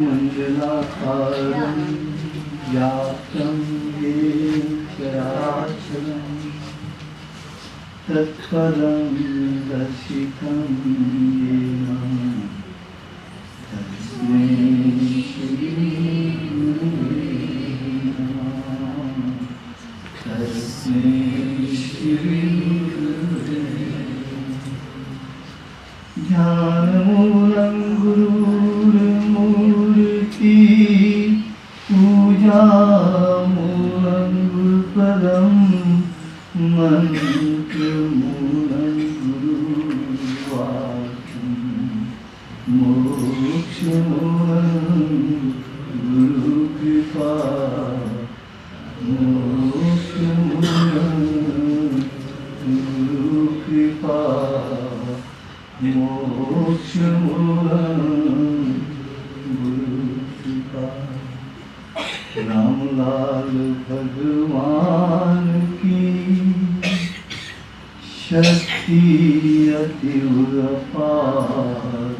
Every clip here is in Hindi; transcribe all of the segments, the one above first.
मङ्गलाकारं व्याप्तं येन चराचरं तत्पदं दर्शितं येन तस्मै श्रीगुरुवे नमः। तस्मै श्रीगुरुवे ध्यानमूलं गुरुर्मूर्ति पूजामूलं गुरुपदं मन्त्रमूलं गुरुवाक्यं मोक्षमूलं गुरुकृपा मोक्षमूलं गुरुकृपा मोक्षमूलं गुरुकृपा। रामलाल भगवान की शक्ति अतीव अपार,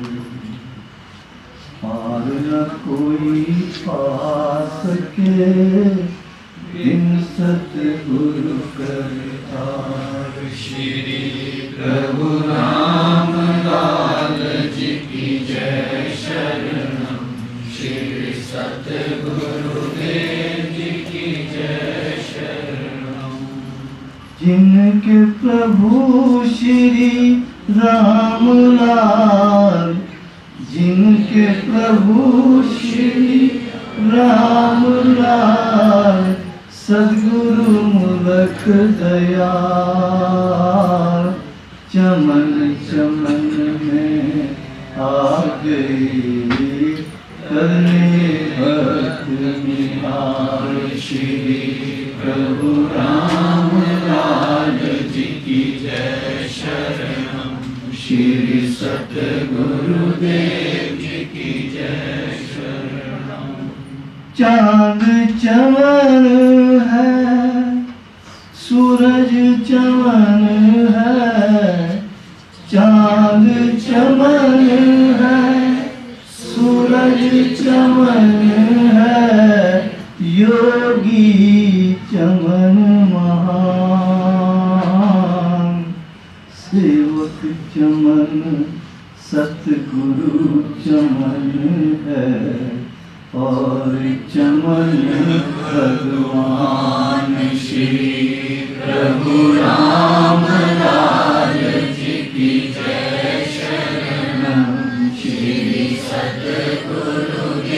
पार न कोई पा सके बिन सतगुरु करतार। श्री प्रभु रामलाल जी की जय शरणम। श्री सतगुरुदेव जी की जय शरणम। जिनके प्रभु श्री रामलाल, जिनके प्रभु श्री रामलाल सद्गुरु मूलक दयाल, चमन चमन में आ गई करने भक्त निहार। श्री प्रभु रामलाल जी की जय शरणम। श्री सतगुरुदेव जी की जय शरणम। चांद चमन है, सूरज चमन है, चांद चमन है, सूरज चमन है, योगी चमन महान, सेवक चमन सतगुरु चमन है, और चमन भगवान श्री प्रभु रामलाल जी की जय शरणम। श्री सतगुरुदेव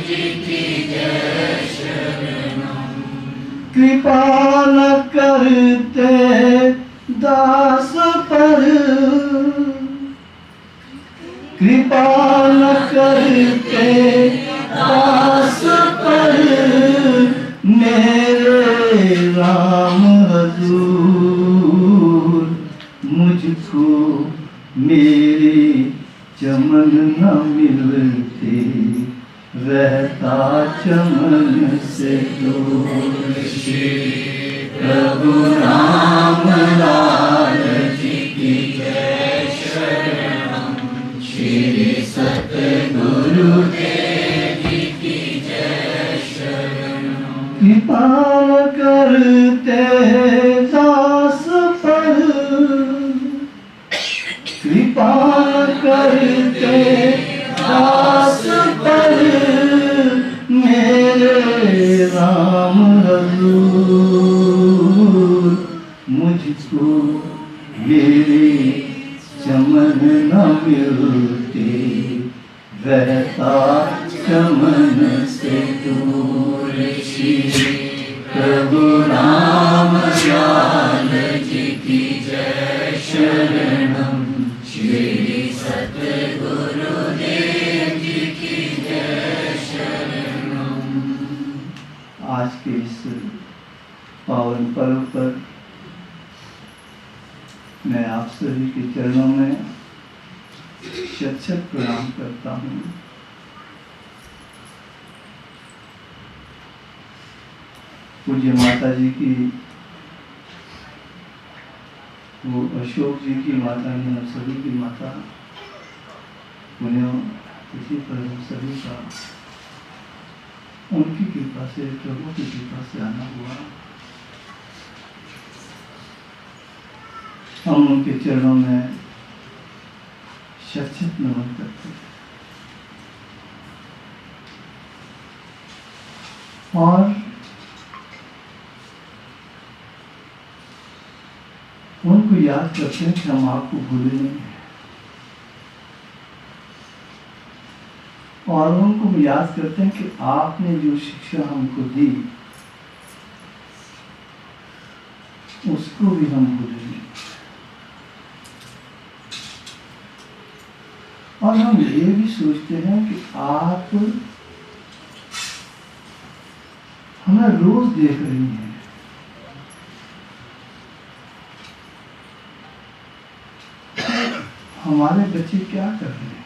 जी की जय शरणम। कृपा न करते दास पर, कृपा न करते दास पर, मेरे राम हजूर। मुझको मेरे चमन न मिलते, रहता चमन से दूर। श्री प्रभु रामलाल जी की जय शरणम। श्री सतगुरुदेव जी की जय शरणम। कृपा करते दास पर, कृपा करते दास पर, मेरे राम हजूर। मुझको मेरे चमन न मिलते, रहता चमन से दूर। श्री प्रभु रामलाल जी की जय शरणम। श्री सतगुरुदेव जी की जय शरणम। आज के इस पावन पर्व पर मैं आप सभी के चरणों में शत शत प्रणाम करता हूँ। पूज्य माता जी की, वो अशोक जी की माता है, सभी की माता, उन्हें इसी पर हम सभी का उनकी कृपा से, प्रभु की कृपा से आना हुआ। हम उनके चरणों में शत-शत नमन करते हैं और उनको याद करते हैं कि हम आपको भूले नहीं हैं, और उनको याद करते हैं कि आपने जो शिक्षा हमको दी उसको भी हम भूले नहीं। और हम ये भी सोचते हैं कि आप हमें रोज देख रही हैं, हमारे बच्चे क्या कर रहे हैं।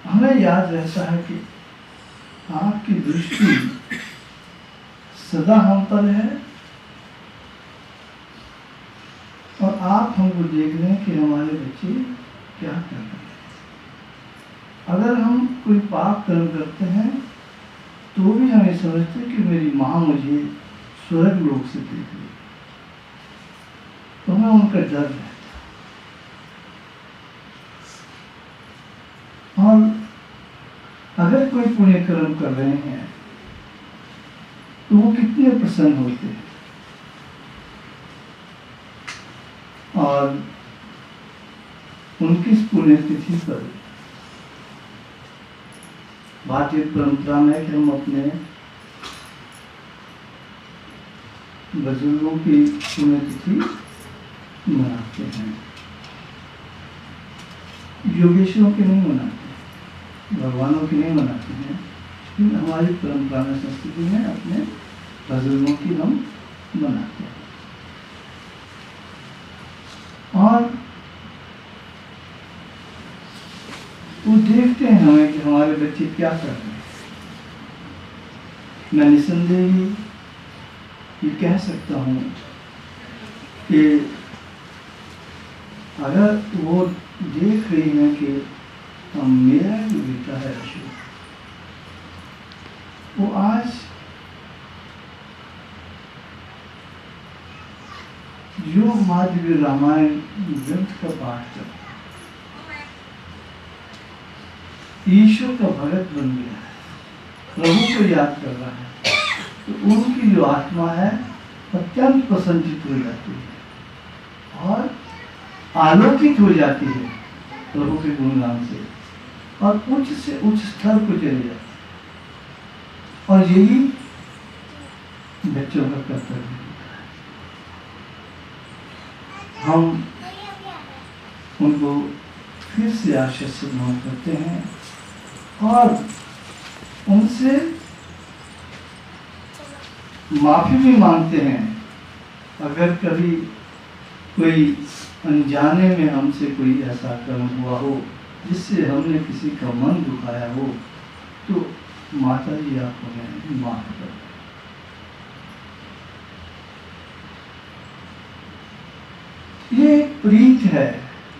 हमें याद रहता है कि आपकी दृष्टि सदा हम पर है और आप हमको देख रहे हैं कि हमारे बच्चे क्या कर रहे हैं। अगर हम कोई पाप कर्म करते हैं तो भी हमें समझते हैं कि मेरी माँ मुझे स्वर्ग लोक से देख रही, तो हमें उनका डर रहता है। और अगर कोई पुण्य कर्म कर रहे हैं तो वो कितने प्रसन्न होते हैं। और उनकी इस पुण्यतिथि पर भारतीय परंपरा में कि हम अपने बुजुर्गों की पुण्यतिथि मनाते हैं। योगेश्वरों की नहीं मनाते, भगवानों की नहीं मनाते हैं, लेकिन हमारी परंपरा में, संस्कृति में अपने बुजुर्गों की हम मनाते हैं। और वो देखते हैं हमें कि हमारे बच्चे क्या कर रहे हैं। मैं निसंदेह ये कह सकता हूँ कि अगर वो देख रही हैं कि मेरा जो बेटा है अशोक, वो आज जो माधवी रामायण ग्रंथ का पाठ कर ईश्वर का भगत बन गया है, प्रभु को याद कर रहा है, तो उनकी जो आत्मा है अत्यंत प्रसन्नित हो जाती है और आलोकित हो जाती है प्रभु के गुणगान से, और उच्च से उच्च स्तर को चले जाती है। और यही बच्चों का कर्तव्य है। हम उनको फिर से आशीष से नमन करते हैं और उनसे माफी भी मांगते हैं अगर कभी कोई अनजाने में हमसे कोई ऐसा कर्म हुआ हो जिससे हमने किसी का मन दुखाया हो, तो माता जी आप हमें माफ कर। ये एक प्रीत है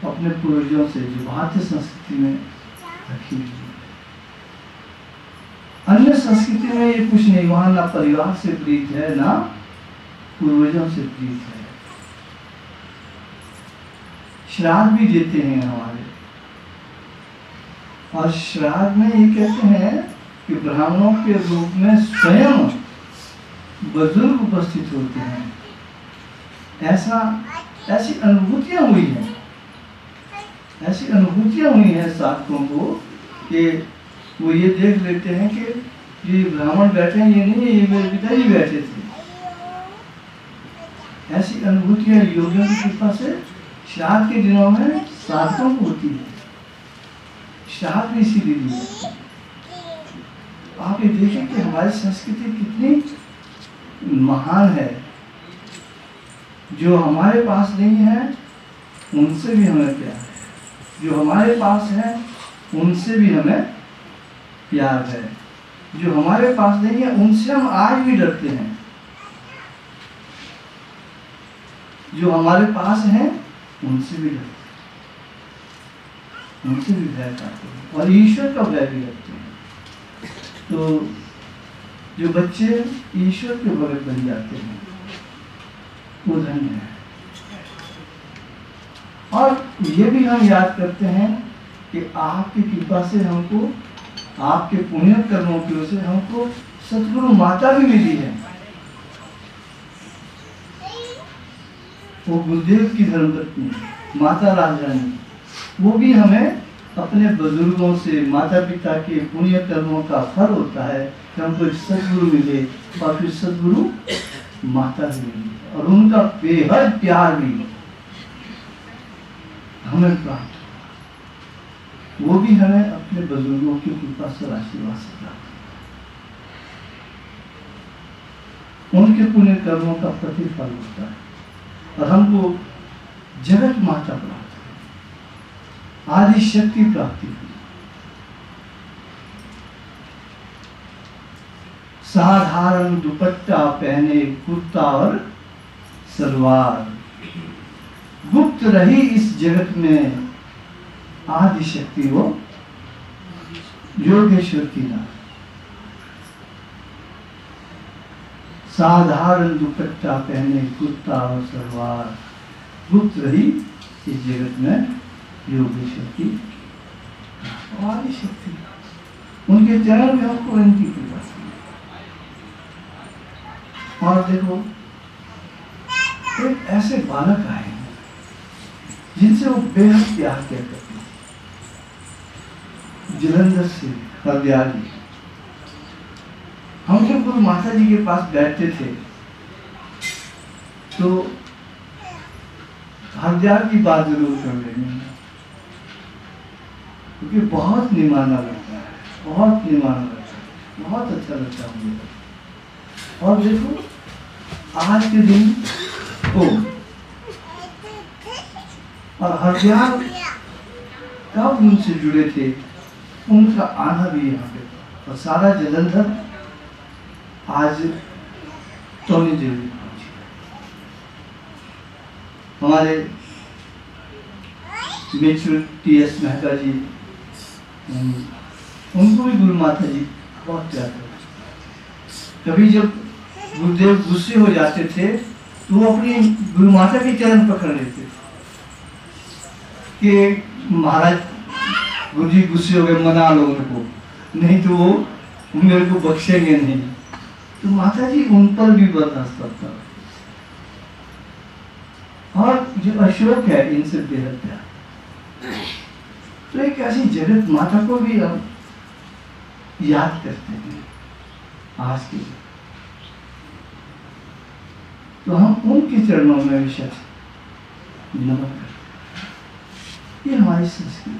अपने पूर्वजों से जो भारतीय संस्कृति में रखी हुई है। अन्य संस्कृति में ये कुछ नहीं, वहां ना परिवार से प्रीत है ना पूर्वजों से प्रीत है। श्राद्ध भी देते हैं हमारे, और श्राद्ध में ये कहते हैं कि ब्राह्मणों के रूप में स्वयं बुजुर्ग उपस्थित होते हैं। ऐसी अनुभूतियां हुई हैं, ऐसी अनुभूतियां हुई हैं साधकों को कि वो ये देख लेते हैं कि ये ब्राह्मण बैठे हैं, ये नहीं है, ये मेरे पिताजी बैठे थे। ऐसी अनुभूतियां योगियों की कृपा से श्राद्ध के दिनों में साधकों को होती है। श्राद्ध भी इसीलिए है। आप ये देखें कि हमारी संस्कृति कितनी महान है। जो हमारे पास नहीं है उनसे भी हमें प्यार है, जो हमारे पास है उनसे भी हमें प्यार है, जो हमारे पास नहीं है उनसे हम आज भी डरते हैं। जो हमारे पास है उनसे भी डरते हैं, उनसे भी भय खाते हैं और ईश्वर का भय भी रखते हैं। तो जो बच्चे ईश्वर के भगत बन जाते हैं वो धन्य है। और ये भी हम याद करते हैं कि आपकी कृपा से हमको, आपके पुण्य कर्मों की वजह से हमको सतगुरु माता भी मिली है। वो गुरुदेव की धर्मपत्नी माता राजरानी, वो भी हमें अपने बुजुर्गों से, माता पिता के पुण्य कर्मों का फल होता है कि हमको एक सदगुरु मिले और फिर सदगुरु माता भी मिली और उनका बेहद प्यार भी हमें प्राप्त हुआ। वो भी हमें अपने बुजुर्गों की कृपा से आशीर्वाद से प्राप्त हुआ। उनके पुण्य कर्मों का प्रतिफल होता है और हमको जगत माता प्राप्त हुई, आदि शक्ति प्राप्ति हुई। साधारण दुपट्टा पहने कुर्ता और सलवार, गुप्त रही इस जगत में आदि शक्ति वो योगेश्वर की नाम। साधारण दुपट्टा पहने कुर्ता और सलवार, गुप्त रही इस जगत में योगेश्वर की आदि शक्ति। उनके चरण में हमको विनती की बात। और देखो एक ऐसे बालक आए जिनसे वो बेहद प्यार किया करते हैं, जलंधर से हरदयाली। हम जब गुरु माता जी के पास बैठते थे तो हरदयाल की बात जरूर कर लेंगे, क्योंकि बहुत निमाना लगता है, बहुत निमाना लगता है, बहुत अच्छा लगता है मुझे। और देखो आज के दिन को और हरदयाल कब उनसे जुड़े थे, उनका आना भी यहाँ पे और सारा जलंधर आज टोनी देवी पहुंची। हमारे मित्र टी.एस. मेहता जी, उनको भी गुरु माता जी बहुत प्यार करते। कभी जब गुरुदेव गुस्से हो जाते थे तो वो अपनी गुरु माता के चरण पकड़ लेते थे कि महाराज गुरु जी गुस्से हो गए, मना लो उनको, नहीं तो वो मेरे को बख्शेंगे नहीं। तो माता जी उन पर भी बर्दाश्त करता। और जो अशोक है इनसे बेहद प्यार। तो एक ऐसी जगत माता को भी हम याद करते हैं आज के दिन। तो हम उनके चरणों में विशेष नमन करते हैं। ये हमारी संस्कृति।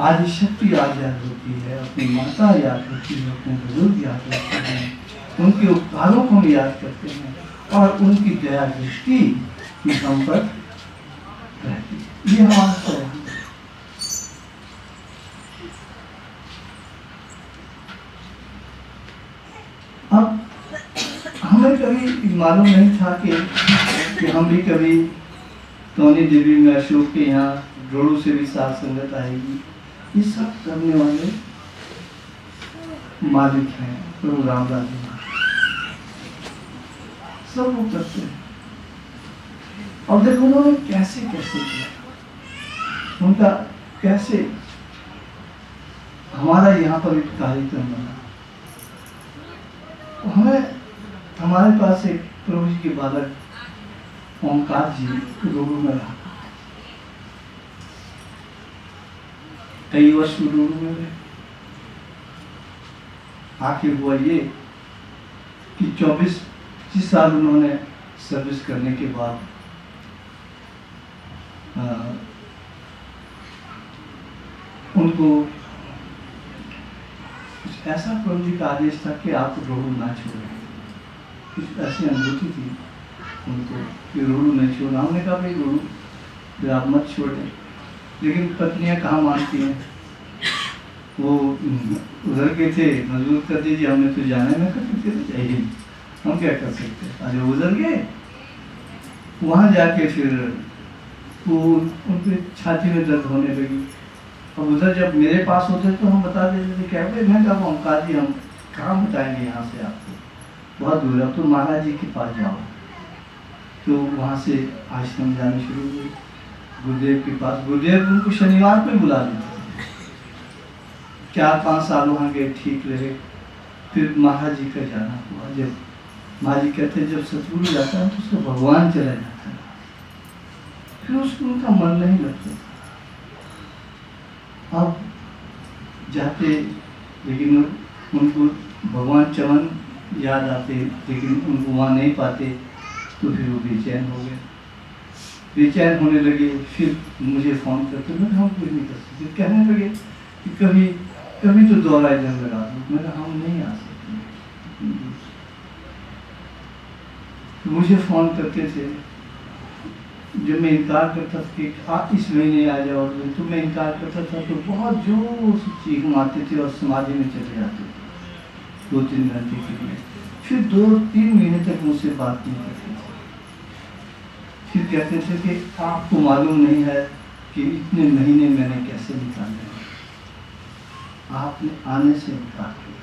आदि शक्ति याद होती है, अपनी माता याद होती है, अपने बुजुर्ग याद होते हैं, उनके उपकारों को हम याद करते हैं और उनकी दया दृष्टि हम पर रहती है। ये हमारा स्वभाव है। अब हमें कभी मालूम नहीं था कि हम भी कभी टोनी देवी में अशोक के यहाँ जोड़ू से भी साथ संगत आएगी। ये सब करने वाले मालिक हैं, प्रभु रामदास जी सब वो करते हैं। और देखो उन्होंने कैसे कैसे किया, उनका कैसे हमारा यहाँ पर एक कार्यक्रम बना। हमें हमारे पास एक प्रभु जी के बालक ओंकार जी रोडू में रहा, कई वर्ष रोडू में रहे। आखिर हुआ ये कि 24-25 साल उन्होंने सर्विस करने के बाद उनको कुछ ऐसा प्रभु जी का आदेश था कि आप रोडू ना छोड़ें। कुछ ऐसी अनुभूति थी उनको कि रोडू नहीं छोड़ना। हमने कहा भाई रोडू फिर आप मत छोड़ें, लेकिन पत्नियां कहाँ मानती हैं। वो उधर के थे, मजबूर कर दीजिए, हमें तो जाने में करते थे, चाहिए हम क्या कर सकते हैं। आज उधर गए, वहाँ जाके फिर वो उनकी छाती में दर्द होने लगी। अब उधर जब मेरे पास होते तो हम बता देते थे, क्या भाई मैं कहा हम काजी हम कहाँ बताएंगे यहाँ से आपको, बहुत दूर है, तो महाराज जी के पास जाओ। तो वहाँ से आश्रम जाने शुरू हुए गुरुदेव के पास। गुरुदेव उनको शनिवार को बुला लेते थे। 4-5 साल वहाँ गए, ठीक रहे। फिर महाराज जी का जाना हुआ। जब महाराज जी कहते जब सतगुरु जाता है तो उसको भगवान चला जाता है, फिर उसको उनका मन नहीं लगता। अब जाते लेकिन उनको भगवान चमन याद आते, लेकिन उनको वहाँ नहीं पाते, तो फिर वो बेचैन हो गए। बेचैन होने लगे, फिर मुझे फ़ोन करते, मैं हम कुछ नहीं कर सकते। कहने लगे कि कभी कभी तो दौरा इधर लगा दो। मैं हम नहीं आ सकते। मुझे फ़ोन करते थे, जब मैं इनकार करता था कि आप इस महीने आ जाओ, तो मैं इनकार करता था तो बहुत जोर से चीख मारते थे और समाधि में चले जाते थे 2-3 घंटे के लिए। फिर 2-3 महीने तक मुझसे बात नहीं करते थे। फिर कहते थे कि आपको मालूम नहीं है कि इतने महीने मैंने कैसे निकाले, आपने आने से इनकार किया।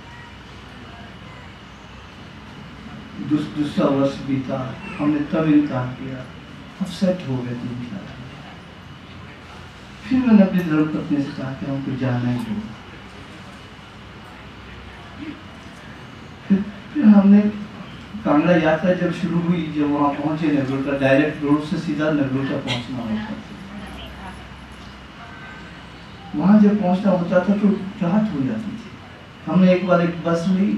दूसरा वर्ष बीता, हमने तब इनकार किया, अब सेट हो गए 3 साल। फिर मैंने अपनी धर्मपत्नी से कहा कि हमको जाना ही होगा। फिर हमने कांगड़ा यात्रा जब शुरू हुई, जब वहाँ पहुँचे नगरोटा, डायरेक्ट रोड से सीधा नगरोटा पहुँचना होता था। वहाँ जब पहुँचना होता था तो रात हो जाती थी। हमने एक बार एक बस ली,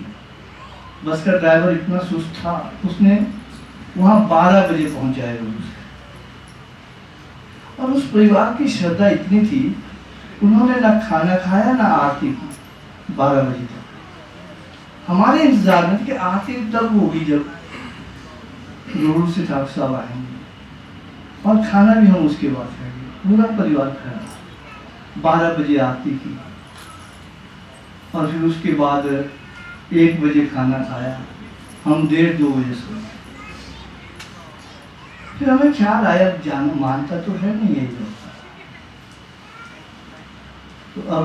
बस का ड्राइवर इतना सुस्त था, उसने वहाँ 12 बजे पहुँचाया रोज। और उस परिवार की श्रद्धा इतनी थी, उन्होंने ना खाना खाया ना आरती की 12 बजे तक। हमारे इंतजार में कि आरती तब होगी जब रोड से ठाकुर साहब आएंगे, और खाना भी हम उसके बाद खाएंगे। पूरा परिवार खाया, 12 बजे आरती की, और फिर उसके बाद 1 बजे खाना खाया। हम 1:30-2 बजे सोए। फिर हमें ख्याल आया जाना मानता तो है नहीं यही लोग। तो अब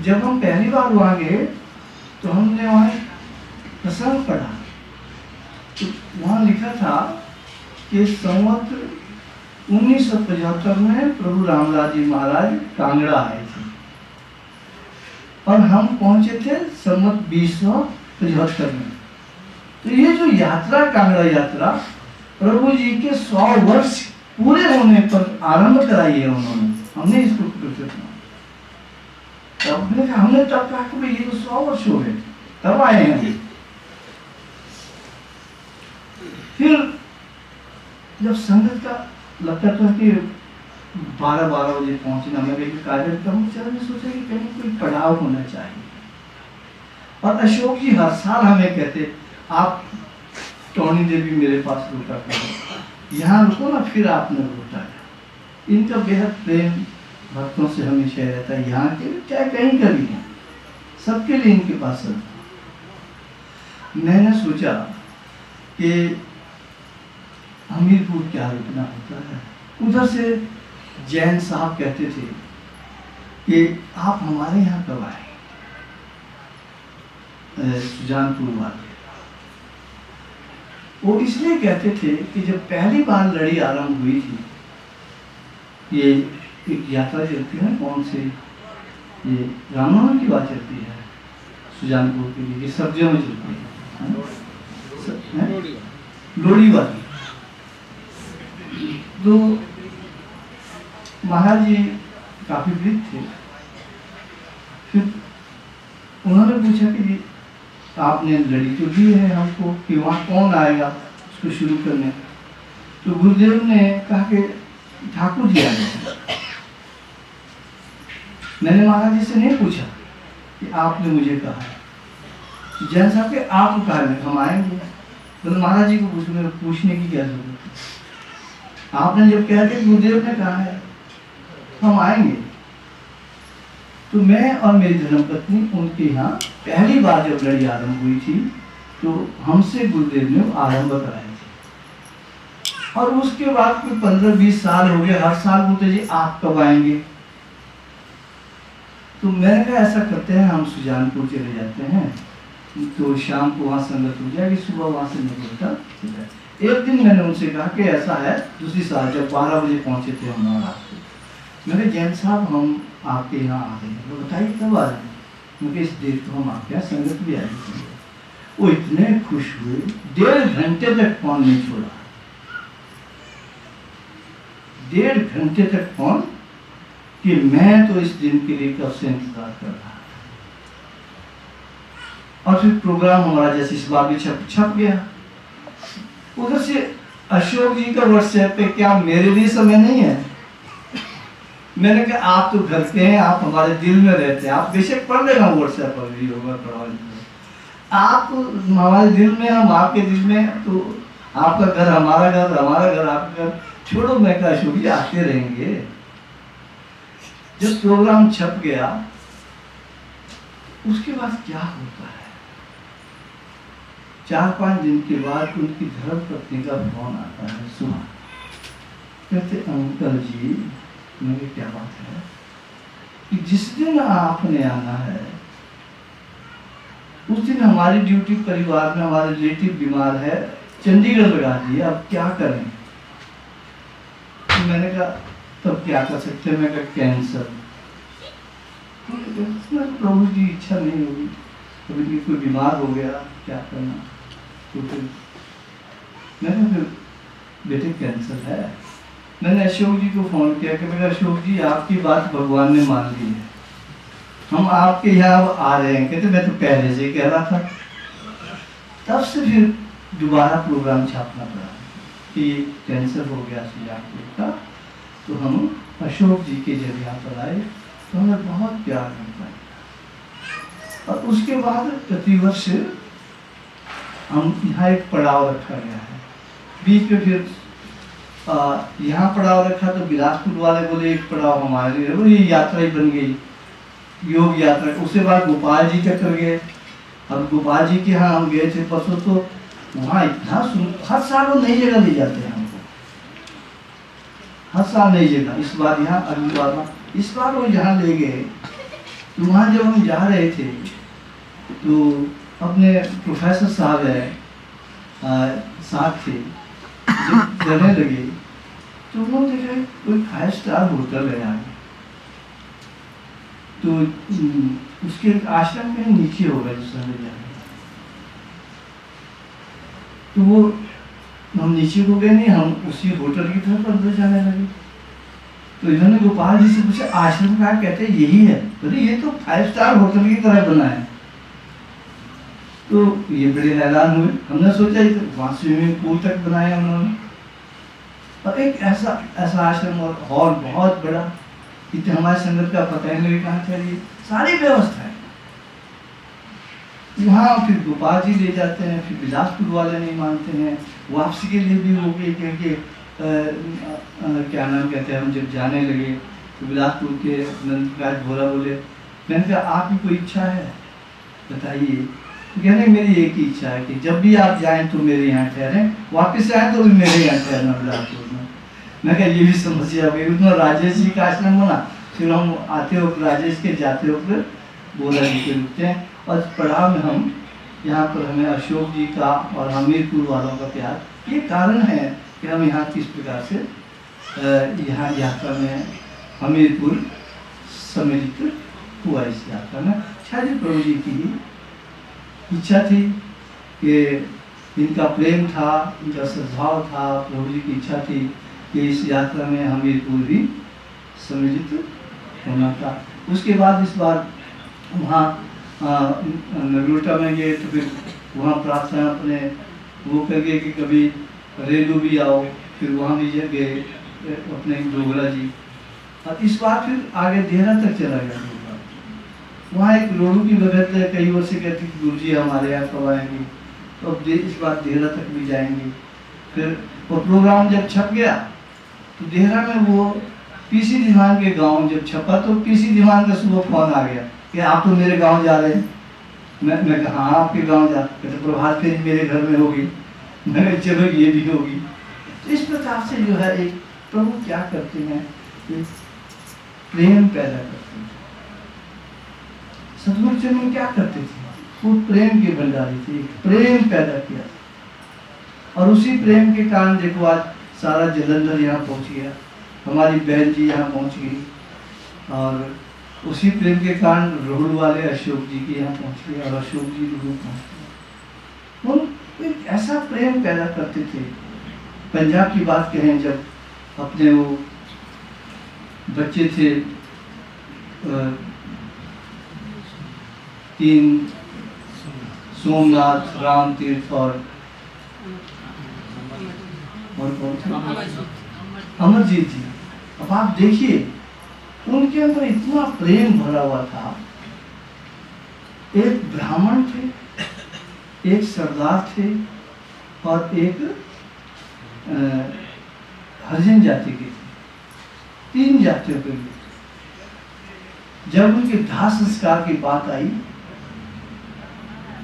जब हम पहली बार वहाँ गए तो हमने वहाँ प्रसंग पढ़ा, तो वहाँ लिखा था कि संवत 1975 में प्रभु रामदास जी महाराज कांगड़ा आए थे, और हम पहुँचे थे संवत 2075 में। तो ये जो यात्रा, कांगड़ा यात्रा, प्रभु जी के 100 वर्ष पूरे होने पर आरंभ कराई है उन्होंने। हमने इसको हमने तब कहा कि ये तो 100 वर्ष हो गए, तब आए हैं। फिर जब संगत का लगता था कि 12 बजे पहुंचना, मैं कार्यक्रम ने सोचा कि कहीं कोई पड़ाव होना चाहिए। और अशोक जी हर साल हमें कहते, आप टोनी देवी मेरे पास रुका करो, यहाँ रुको ना, फिर आपने रुका। इनका बेहद प्रेम भक्तों से हमेशा रहता है, यहाँ के चाहे कहीं का भी है, सबके लिए इनके पास रहता। मैंने सोचा कि हमीरपुर क्या रुकना होता है। उधर से जैन साहब कहते थे कि आप हमारे यहाँ कब आए, सुजानपुर वाले। वो इसलिए कहते थे कि जब पहली बार लड़ी आरंभ हुई थी, ये एक यात्रा चलती है, कौन से ये रामनवमी की बात चलती है सुजानपुर के लिए, सब्जियों में चलती है, लोड़ी वाली। तो महाराज जी काफी वृद्ध थे। फिर उन्होंने पूछा कि आपने लड़ी तो दी है हमको, कि वहाँ कौन आएगा उसको शुरू करने। तो गुरुदेव ने कहा कि ठाकुर जी आ गए। मैंने महाराज जी से नहीं पूछा कि आपने मुझे कहा है, जैन साहब के आपको कहा है हम आएंगे। तो महाराज जी को पूछने की क्या जरूरत है, आपने जब कहा कि गुरुदेव ने कहा है हम आएंगे। तो मैं और मेरी धर्मपत्नी उनके यहाँ पहली बार जब लड़ी आरंभ हुई थी, तो हमसे गुरुदेव ने आरंभ कराए थे। और उसके बाद कोई 15-20 साल हो गए, हर साल बोलते जी आप कब आएंगे। तो मैंने कहा ऐसा करते हैं, हम सुजानपुर चले जाते हैं, तो शाम को वहाँ संगत हो जाएगी, सुबह वहाँ से निकलता चला। एक दिन मैंने उनसे कहा कि ऐसा है, दूसरी साल जब 12 बजे पहुँचे थे हम वहाँ रात को, मैंने जैन साहब हम आपके यहाँ आ रहे हैं, तो बताइए कब आ रहे हैं। मुझे इस देर को हम आपके यहाँ संगत भी आएंगे। वो इतने खुश हुए, 1.5 घंटे तक फोन नहीं छोड़ा, 1.5 घंटे तक फोन, कि मैं तो इस दिन के लिए कब से इंतजार कर रहा। और फिर प्रोग्राम हमारा जैसे इस बार भी छप गया। उधर से अशोक जी का व्हाट्सएप पे, क्या मेरे लिए समय नहीं है। मैंने कहा आप तो घर के हैं, आप हमारे दिल में रहते हैं, आप बेशक पढ़ लेना व्हाट्सएप पर भी होगा, पढ़वा लीजिए, आप हमारे दिल में, हम आपके दिल में, तो आपका घर हमारा घर, हमारा घर आपका घर, छोड़ो। मैं कहा अशोक जी आते रहेंगे। जब प्रोग्राम छप गया उसके बाद क्या होता है, 4-5 दिन के बाद उनकी धर्मपत्नी का फोन आता है सुबह, कहते अंकल जी, मैंने क्या बात है, कि जिस दिन आपने आना है उस दिन हमारी ड्यूटी परिवार में, हमारे रिलेटिव बीमार है, चंडीगढ़ लगा दी, अब क्या करें। तो मैंने कहा तब क्या कर सकते हैं। मैं कहा कैंसर। प्रभु की इच्छा नहीं होगी, कभी कोई बीमार हो गया क्या करना। तो फिर मैंने फिर बेटे कैंसर है। मैंने अशोक जी को फोन किया कि मैं अशोक जी आपकी बात भगवान ने मान ली है, हम आपके यहाँ आ रहे हैं। कहते मैं तो पहले से कह रहा था। तब से फिर दोबारा प्रोग्राम छापना पड़ा कि कैंसर हो गया सुजानपुर का, तो हम अशोक जी के जब यहाँ पर आए तो हमें बहुत प्यार मिलता है। और उसके बाद प्रतिवर्ष हम यहाँ एक पड़ाव रखा गया है। बीच में फिर यहाँ पड़ाव रखा तो बिलासपुर वाले बोले एक पड़ाव हमारे लिए, वो ये यात्रा ही बन गई, योग यात्रा। उसके बाद गोपाल जी तक कर गए। अब गोपाल जी के यहाँ हम गए थे परसों, तो वहाँ इतना हर साल वो नई जगह ले जाते हैं हमको, हर साल नई जगह। इस बार यहाँ, अगली बार वहाँ, इस बार वो यहाँ ले गए। तो वहाँ जब हम जा रहे थे तो अपने प्रोफेसर साहब है साथ थे, जब जाने लगे तो उन्होंने देखा कोई 5 स्टार होटल है यहाँ, तो उसके आश्रम में नीचे होगा जिस समय जाने। तो वो हम नीचे को गए नहीं, हम उसी होटल की तरफ अंदर जाने लगे। तो इन्होंने गोपाल जी से पूछा आश्रम का, कहते यही है। बोले ये तो 5 स्टार होटल की तरह बना है। तो ये बड़े हैरान हुए। हमने सोचा वहाँ स्विमिंग पूल तक बनाया उन्होंने, और एक ऐसा आश्रम और हॉल बहुत बड़ा, इतने हमारे संगत का पता ही नहीं कहाँ चाहिए, सारी व्यवस्था है। वहाँ फिर गोपाल जी ले जाते हैं, फिर बिलासपुर वाले नहीं मानते हैं, वापसी के लिए भी हो गई, क्योंकि क्या नाम कहते हैं, हम जब जाने लगे तो बिलासपुर के नंदराज भोला बोले, मैंने कहा आपकी कोई इच्छा है बताइए। तो कहने मेरी एक ही इच्छा है कि जब भी आप जाएं तो मेरे यहाँ ठहरें, वापस आए तो भी मेरे यहाँ ठहरना बिलासपुर में। मैं कहा ये भी समस्या हो गई। उसमें राजेश जी का आश्रम होना, फिर हम आते हो राजेश के, जाते हो फिर भोला जी के रुकते हैं। और पड़ाव में हम यहाँ पर हमें अशोक जी का और हमीरपुर वालों का प्यार, ये कारण है कि हम यहाँ किस प्रकार से यहाँ यात्रा में हमीरपुर सम्मिलित हुआ। इस यात्रा में शायद प्रभु जी की इच्छा थी, कि इनका प्रेम था, इनका सद्भाव था, प्रभु जी की इच्छा थी कि इस यात्रा में हमीरपुर भी सम्मिलित होना था। उसके बाद इस बार वहाँ नगरोटा में गए तो फिर वहाँ प्रार्थना अपने वो कर गए कि कभी रेलू भी आओ, फिर वहाँ भी गए अपने डोगरा जी। और इस बार फिर आगे देहरा तक चला गया डोगरा। वहाँ एक रोडू की भगत है, कई वर्ष से कहती कि गुरु जी हमारे यहाँ कब आएंगे, तो अब इस बार देहरा तक भी जाएंगे। फिर वो प्रोग्राम जब छप गया तो देहरा में वो पीसी दीवान के गांव जब छपा, तो पीसी दीवान का सुबह फोन आ गया कि आप तो मेरे गांव जा रहे हैं। मैं कहा हाँ आपके गांव जा, कहते प्रभात फेरी मेरे घर में होगी। मैंने चलो ये भी होगी। तो इस प्रकार से जो है एक प्रभु क्या करते हैं, एक प्रेम पैदा करते हैं। सतगुरु चरण क्या करते थे, वो प्रेम के भंडारी थे, प्रेम पैदा किया। और उसी प्रेम के कारण देखो आज सारा जलंधर यहाँ पहुँच गया, हमारी बहन जी यहाँ पहुँच गई, और उसी प्रेम के कारण रोहड़ वाले अशोक जी के यहाँ पहुँच गए, और अशोक जी रोहड़ पहुँच गए। वो एक ऐसा प्रेम पैदा करते थे। पंजाब की बात करें, जब अपने वो बच्चे थे 3 सोमनाथ, राम तीर्थ और कौन थे, अमरजीत जी। अब आप देखिए उनके अंदर इतना प्रेम भरा हुआ था। एक ब्राह्मण थे, एक सरदार थे, और एक हरिजन जाति के थे, 3 जातियों के लिए। जब उनके दाह संस्कार की बात आई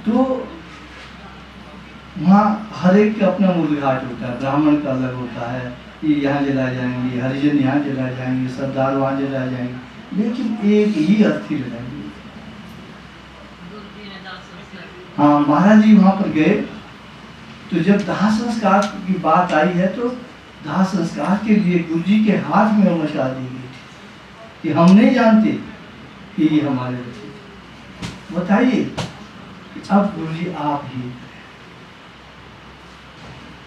तो वहाँ हर एक का अपना मूल घाट होता है। ब्राह्मण का अलग होता है, ये यहाँ जलाए जाएंगे, हरिजन यहाँ जलाए जाएंगे, सरदार वहाँ जलाए जाएंगे, लेकिन एक ही अर्थी जलाएंगे। हाँ, महाराज जी वहाँ पर गए, तो जब दाह संस्कार की बात आई है तो दाह संस्कार के लिए गुरु जी के हाथ में मशाल दी गई थी कि हम नहीं जानते कि ये हमारे बच्चे। बताइए, अब गुरु जी आप ही,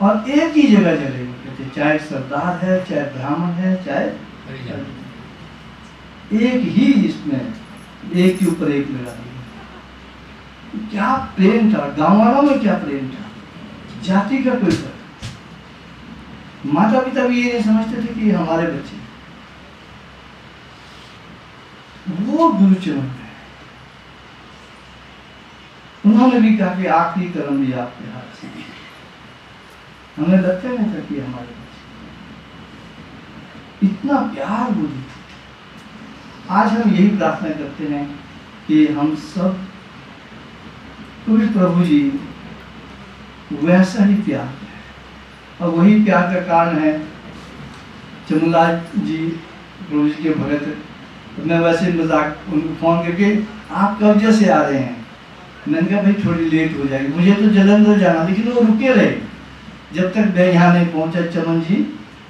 और एक ही जगह जलेंगे, चाहे सरदार है, चाहे ब्राह्मण है, चाहे एक ही, इसमें एक के ऊपर एक लगा दिया। क्या प्रेम था, गांव वालों में क्या प्रेम था, जाति का कोई फर्क। माता पिता भी ये नहीं समझते थे कि ये हमारे बच्चे। वो गुरुचरण है, उन्होंने भी कहा कि आखिरी कर्म भी आपके हाथ से। हमें लगता नहीं था कि हमारे बच्चे, इतना प्यार गुरु। आज हम यही प्रार्थना करते हैं कि हम सब को भी प्रभु जी वैसा ही प्यार है। और वही प्यार का कारण है चमनलाल जी प्रभु जी के भगत। मैं वैसे मजाक उनको फोन करके, आप कब जैसे आ रहे हैं, मैंने कहा भाई थोड़ी लेट हो जाएगी, मुझे तो जलंधर जाना, लेकिन वो रुके रहे जब तक मैं यहाँ नहीं पहुँचा। चमन जी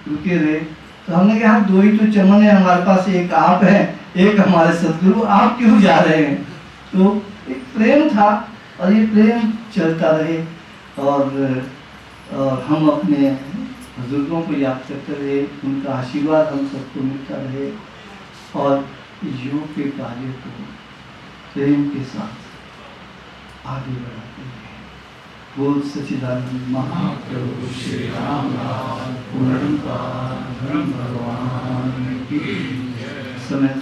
रुके रहे, तो हमने कहा 2 ही तो चमन है हमारे पास, एक आप है, एक हमारे सदगुरु, आप क्यों जा रहे हैं। तो एक प्रेम था, और ये प्रेम चलता रहे, और हम अपने बुजुर्गों को याद करते रहे, उनका आशीर्वाद हम सबको मिलता रहे, और योग के कार्य को प्रेम के साथ आगे बढ़ाते हैं। बोल सच्चिदानंद महाप्रभु श्री राम पूर्ण भगवान की समय।